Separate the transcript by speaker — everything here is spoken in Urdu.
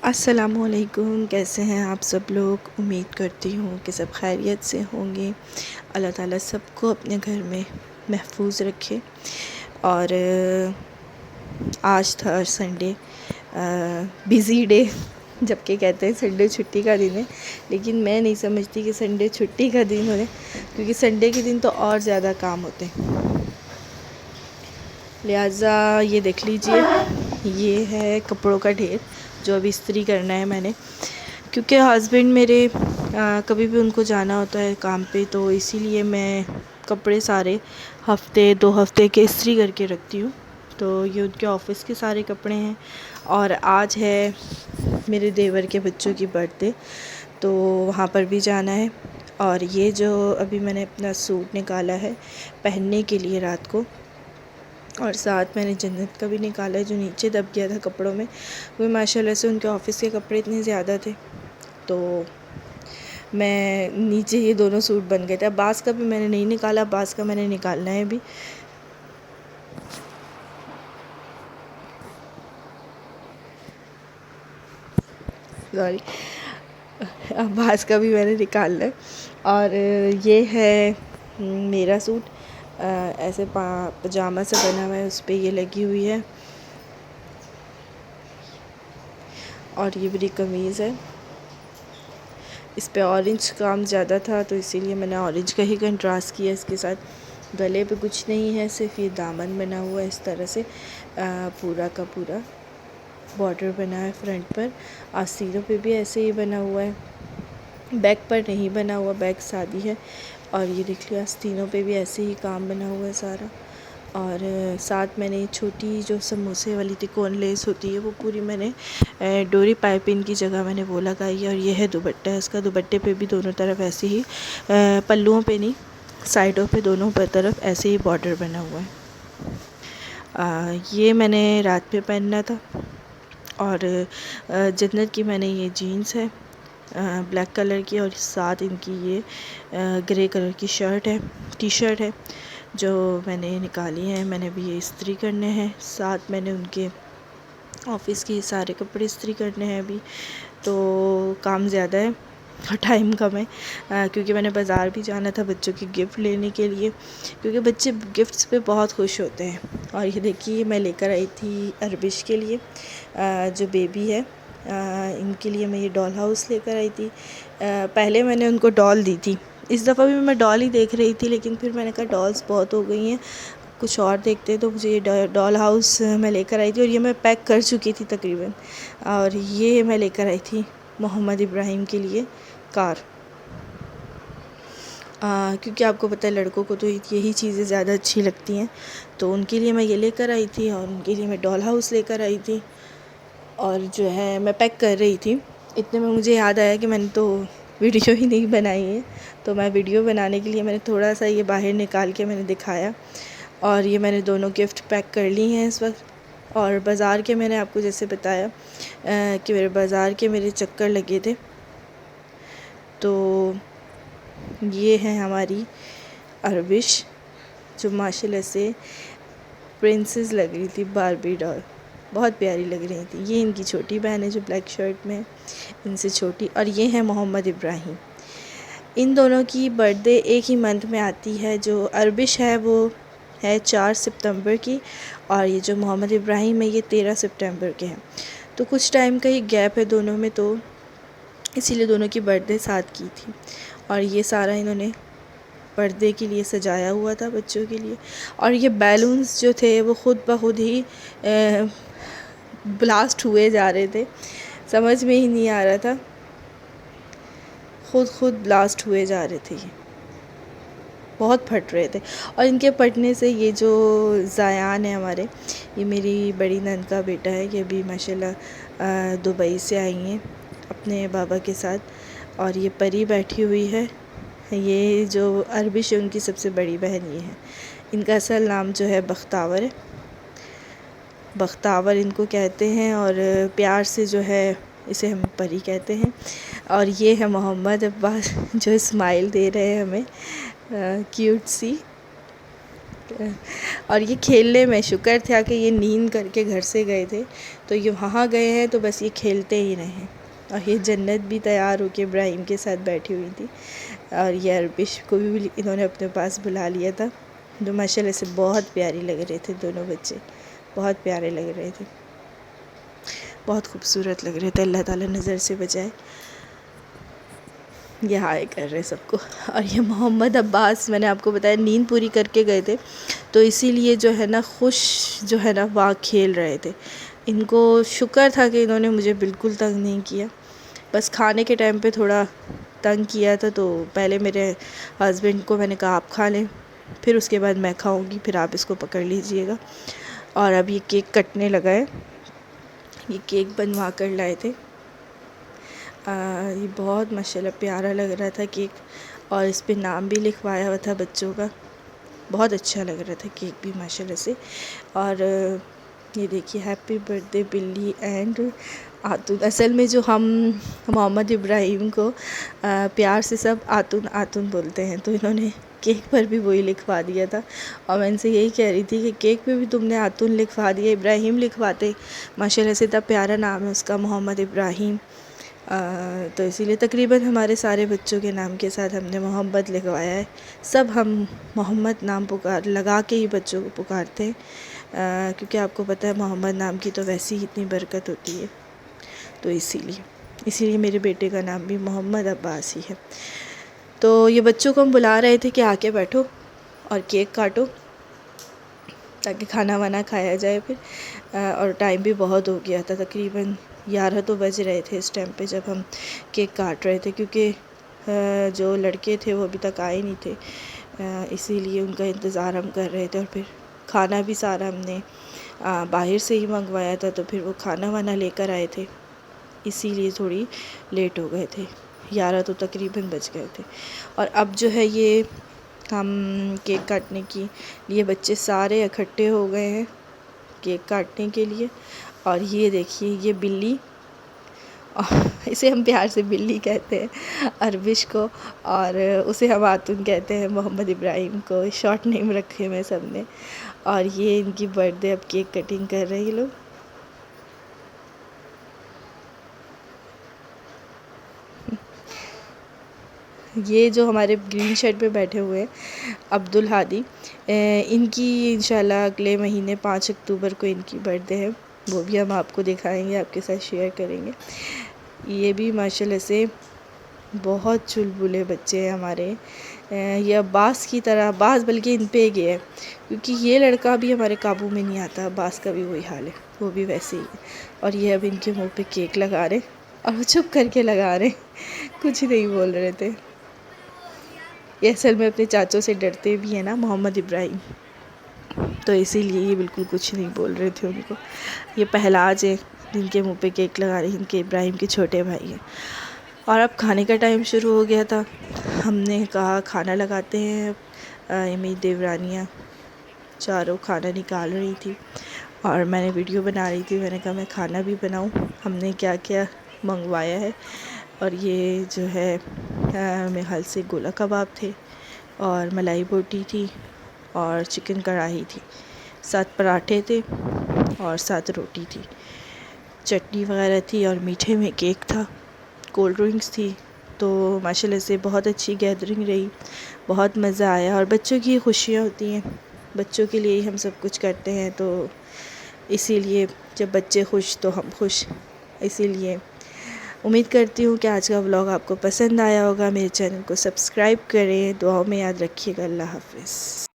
Speaker 1: السلام علیکم، کیسے ہیں آپ سب لوگ؟ امید کرتی ہوں کہ سب خیریت سے ہوں گے۔ اللہ تعالیٰ سب کو اپنے گھر میں محفوظ رکھے۔ اور آج تھا سنڈے، بزی ڈے، جبکہ کہتے ہیں سنڈے چھٹی کا دن ہے، لیکن میں نہیں سمجھتی کہ سنڈے چھٹی کا دن ہے، کیونکہ سنڈے کے دن تو اور زیادہ کام ہوتے ہیں۔ لہٰذا یہ دیکھ لیجئے، یہ ہے کپڑوں کا ڈھیر جو ابھی استری کرنا ہے میں نے، کیونکہ ہسبینڈ میرے کبھی بھی ان کو جانا ہوتا ہے کام پہ، تو اسی لیے میں کپڑے سارے ہفتے 2 ہفتے کے استری کر کے رکھتی ہوں۔ تو یہ ان کے آفس کے سارے کپڑے ہیں، اور آج ہے میرے دیور کے بچوں کی برتھ ڈے، تو وہاں پر بھی جانا ہے۔ اور یہ جو ابھی میں نے اپنا سوٹ نکالا ہے پہننے کے لیے رات کو، اور ساتھ میں نے جنت کا بھی نکالا ہے جو نیچے دب گیا تھا کپڑوں میں، وہ ماشاء اللہ سے ان کے آفس کے کپڑے اتنے زیادہ تھے، تو میں نیچے یہ دونوں سوٹ بن گئے تھے۔ اب بعض کا بھی میں نے نہیں نکالا، بعض کا میں نے نکالنا ہے ابھی۔ سوری، بعض کا بھی میں نے نکالنا ہے۔ اور یہ ہے میرا سوٹ، ایسے پجامہ سے بنا ہوا ہے، اس پہ یہ لگی ہوئی ہے، اور یہ میری قمیض ہے، اس پہ اورنج کام زیادہ تھا تو اسی لیے میں نے اورنج کا ہی کنٹراسٹ کیا اس کے ساتھ۔ گلے پہ کچھ نہیں ہے، صرف یہ دامن بنا ہوا ہے اس طرح سے، پورا کا پورا بارڈر بنا ہے فرنٹ پر، آستینوں پہ بھی ایسے ہی بنا ہوا ہے، بیک پر نہیں بنا ہوا، بیک سادی ہے، اور یہ دیکھ لیا آستینوں پہ بھی ایسے ہی کام بنا ہوا ہے سارا۔ اور ساتھ میں نے چھوٹی جو سموسے والی تکون لیس ہوتی ہے وہ پوری میں نے ڈوری پائپنگ کی جگہ میں نے وہ لگائی ہے، اور یہ ہے دوپٹہ اس کا۔ دوپٹے پہ بھی دونوں طرف ایسے ہی، پلوؤں پہ نہیں، سائڈوں پہ دونوں طرف ایسے ہی بارڈر بنا ہوا ہے۔ یہ میں نے رات پہ پہننا تھا، اور جنت کی میں نے یہ جینس ہے بلیک کلر کی، اور ساتھ ان کی یہ گرے کلر کی ٹی شرٹ ہے جو میں نے نکالی ہے۔ میں نے بھی یہ استری کرنے ہیں، ساتھ میں نے ان کے آفس کے سارے کپڑے استری کرنے ہیں ابھی، تو کام زیادہ ہے اور ٹائم کم ہے، کیونکہ میں نے بازار بھی جانا تھا بچوں کی گفٹ لینے کے لیے، کیونکہ بچے گفٹس پہ بہت خوش ہوتے ہیں۔ اور یہ دیکھیے میں لے کر آئی تھی اربش کے لیے، جو بیبی ہے، ان کے لیے میں یہ ڈال ہاؤس لے کر آئی تھی۔ پہلے میں نے ان کو ڈال دی تھی، اس دفعہ بھی میں ڈال ہی دیکھ رہی تھی، لیکن پھر میں نے کہا ڈالس بہت ہو گئی ہیں، کچھ اور دیکھتے، تو مجھے یہ ڈال ہاؤس میں لے کر آئی تھی، اور یہ میں پیک کر چکی تھی تقریباً۔ اور یہ میں لے کر آئی تھی محمد ابراہیم کے لیے کار، کیونکہ آپ کو پتہ ہے لڑکوں کو تو یہی چیزیں زیادہ اچھی لگتی ہیں، تو ان کے لیے میں یہ لے کر آئی تھی، اور ان کے لیے میں ڈال ہاؤس لے کر آئی تھی، اور جو ہے میں پیک کر رہی تھی، اتنے میں مجھے یاد آیا کہ میں نے تو ویڈیو ہی نہیں بنائی ہے، تو میں ویڈیو بنانے کے لیے میں نے تھوڑا سا یہ باہر نکال کے میں نے دکھایا، اور یہ میں نے دونوں گفٹ پیک کر لی ہیں اس وقت۔ اور بازار کے میں نے آپ کو جیسے بتایا کہ میرے بازار کے میرے چکر لگے تھے، تو یہ ہے ہماری اربش جو ماشاء اللہ سے پرنسس لگ رہی تھی، باربی ڈال، بہت پیاری لگ رہی تھی۔ یہ ان کی چھوٹی بہن ہے جو بلیک شرٹ میں ہے، ان سے چھوٹی، اور یہ ہے محمد ابراہیم۔ ان دونوں کی برتھ ڈے ایک ہی منتھ میں آتی ہے، جو اربش ہے وہ ہے 4 ستمبر کی، اور یہ جو محمد ابراہیم ہے یہ 13 ستمبر کے ہیں، تو کچھ ٹائم کا ہی گیپ ہے دونوں میں، تو اسی لیے دونوں کی برتھ ڈے ساتھ کی تھی۔ اور یہ سارا انہوں نے برتھ ڈے کے لیے سجایا ہوا تھا بچوں کے لیے، اور یہ بیلونز جو تھے وہ خود بخود ہی بلاسٹ ہوئے جا رہے تھے، سمجھ میں ہی نہیں آ رہا تھا، خود بلاسٹ ہوئے جا رہے تھے، یہ بہت پھٹ رہے تھے۔ اور ان کے پھٹنے سے یہ جو زیان ہے ہمارے، یہ میری بڑی نند کا بیٹا ہے، یہ بھی ماشاءاللہ دبئی سے آئی ہیں اپنے بابا کے ساتھ، اور یہ پری بیٹھی ہوئی ہے، یہ جو اربش ہے ان کی سب سے بڑی بہن یہ ہے۔ ان کا اصل نام جو ہے بختاور ہے، بختاور ان کو کہتے ہیں، اور پیار سے جو ہے اسے ہم پری کہتے ہیں۔ اور یہ ہے محمد عباس جو اسمائل دے رہے ہیں ہمیں، کیوٹ سی، اور یہ کھیلنے میں شکر تھا کہ یہ نیند کر کے گھر سے گئے تھے، تو یہ وہاں گئے ہیں تو بس یہ کھیلتے ہی رہے۔ اور یہ جنت بھی تیار ہو کے ابراہیم کے ساتھ بیٹھی ہوئی تھی، اور یہ عربش کو بھی انہوں نے اپنے پاس بلا لیا تھا، جو ماشاءاللہ سے بہت پیاری لگ رہے تھے، دونوں بچے بہت پیارے لگ رہے تھے، بہت خوبصورت لگ رہے تھے۔ اللہ تعالیٰ نظر سے بچائے۔ یہ ہائے کر رہے سب کو۔ اور یہ محمد عباس، میں نے آپ کو بتایا نیند پوری کر کے گئے تھے، تو اسی لیے جو ہے نا خوش جو ہے نا وہاں کھیل رہے تھے۔ ان کو شکر تھا کہ انہوں نے مجھے بالکل تنگ نہیں کیا، بس کھانے کے ٹائم پہ تھوڑا تنگ کیا تھا، تو پہلے میرے ہسبینڈ کو میں نے کہا آپ کھا لیں، پھر اس کے بعد میں کھاؤں گی، پھر آپ اس کو پکڑ لیجئے گا۔ اور اب یہ کیک کٹنے لگا ہے، یہ کیک بنوا کر لائے تھے۔ یہ بہت ماشاءاللہ پیارا لگ رہا تھا کیک، اور اس پہ نام بھی لکھوایا ہوا تھا بچوں کا، بہت اچھا لگ رہا تھا کیک بھی ماشاءاللہ سے۔ اور یہ دیکھیے ہیپی برتھ ڈے بلی اینڈ آتون۔ اصل میں جو ہم محمد ابراہیم کو پیار سے سب آتون آتون بولتے ہیں، تو انہوں نے کیک پر بھی وہی لکھوا دیا تھا، اور میں ان سے یہی کہہ رہی تھی کہ کیک پہ بھی تم نے آتون لکھوا دیا، ابراہیم لکھواتے، ماشاءاللہ سے اتنا پیارا نام ہے اس کا، محمد ابراہیم۔ تو اسی لیے تقریباً ہمارے سارے بچوں کے نام کے ساتھ ہم نے محمد لکھوایا ہے، سب ہم محمد نام لگا کے ہی بچوں کو پکارتے ہیں، کیونکہ آپ کو پتہ ہے محمد نام کی تو ویسے ہی اتنی برکت ہوتی ہے، تو اسی لیے میرے بیٹے کا نام بھی محمد عباس ہی ہے۔ تو یہ بچوں کو ہم بلا رہے تھے کہ آ کے بیٹھو اور کیک کاٹو، تاکہ کھانا وانا کھایا جائے پھر، اور ٹائم بھی بہت ہو گیا تھا، تقریباً 11 تو بج رہے تھے اس ٹائم پہ جب ہم کیک کاٹ رہے تھے، کیونکہ جو لڑکے تھے وہ ابھی تک آئے نہیں تھے، اسی لیے ان کا انتظار ہم کر رہے تھے۔ اور پھر کھانا بھی سارا ہم نے باہر سے ہی منگوایا تھا، تو پھر وہ کھانا وانا لے کر آئے تھے، اسی لیے تھوڑی لیٹ ہو گئے تھے، 11 تو تقریباً بج گئے تھے۔ اور اب جو ہے یہ ہم کیک کاٹنے کے لیے بچے سارے اکٹھے ہو گئے ہیں کیک کاٹنے کے لیے۔ اور یہ دیکھیے یہ بلی، اسے ہم پیار سے بلی کہتے ہیں عربش کو، اور اسے ہم آتون کہتے ہیں، محمد ابراہیم کو شارٹ نیم رکھے ہوئے سب نے۔ اور یہ ان کی برتھ ڈے اب کیک کٹنگ کر رہے ہیں لوگ۔ یہ جو ہمارے گرین شرٹ پہ بیٹھے ہوئے ہیں عبدالہادی، ان کی انشاءاللہ اگلے مہینے 5 اکتوبر کو ان کی برتھ ڈے ہے، وہ بھی ہم آپ کو دکھائیں گے، آپ کے ساتھ شیئر کریں گے۔ یہ بھی ماشاءاللہ سے بہت چلبلے بچے ہیں ہمارے، یہ عباس کی طرح، عباس بلکہ ان پہ گیا ہے، کیونکہ یہ لڑکا بھی ہمارے قابو میں نہیں آتا، عباس کا بھی وہی حال ہے، وہ بھی ویسے ہی ہے۔ اور یہ اب ان کے منہ پہ کیک لگا رہے، اور وہ چھپ کر کے لگا رہے، کچھ نہیں بول رہے تھے۔ یہ اصل میں اپنے چاچوں سے ڈرتے بھی ہیں نا محمد ابراہیم، تو اسی لیے یہ بالکل کچھ نہیں بول رہے تھے ان کو۔ یہ پہلاج ہیں جن کے منہ پہ کیک لگا رہے ہیں، ان کے ابراہیم کے چھوٹے بھائی ہیں۔ اور اب کھانے کا ٹائم شروع ہو گیا تھا، ہم نے کہا کھانا لگاتے ہیں۔ میری دیورانیاں چاروں کھانا نکال رہی تھی، اور میں نے ویڈیو بنا رہی تھی، میں نے کہا میں کھانا بھی بناؤں، ہم نے کیا کیا منگوایا ہے۔ اور یہ جو ہے میرے خیال سے گولا کباب تھے، اور ملائی بوٹی تھی، اور چکن کڑھائی تھی، ساتھ پراٹھے تھے، اور ساتھ روٹی تھی، چٹنی وغیرہ تھی، اور میٹھے میں کیک تھا، کولڈ ڈرنکس تھی۔ تو ماشاءاللہ سے بہت اچھی گیدرنگ رہی، بہت مزہ آیا، اور بچوں کی خوشیاں ہوتی ہیں، بچوں کے لیے ہی ہم سب کچھ کرتے ہیں، تو اسی لیے جب بچے خوش تو ہم خوش، اسی لیے امید کرتی ہوں کہ آج کا ولاگ آپ کو پسند آیا ہوگا۔ میرے چینل کو سبسکرائب کریں، دعاؤں میں یاد رکھیے گا۔ اللہ حافظ۔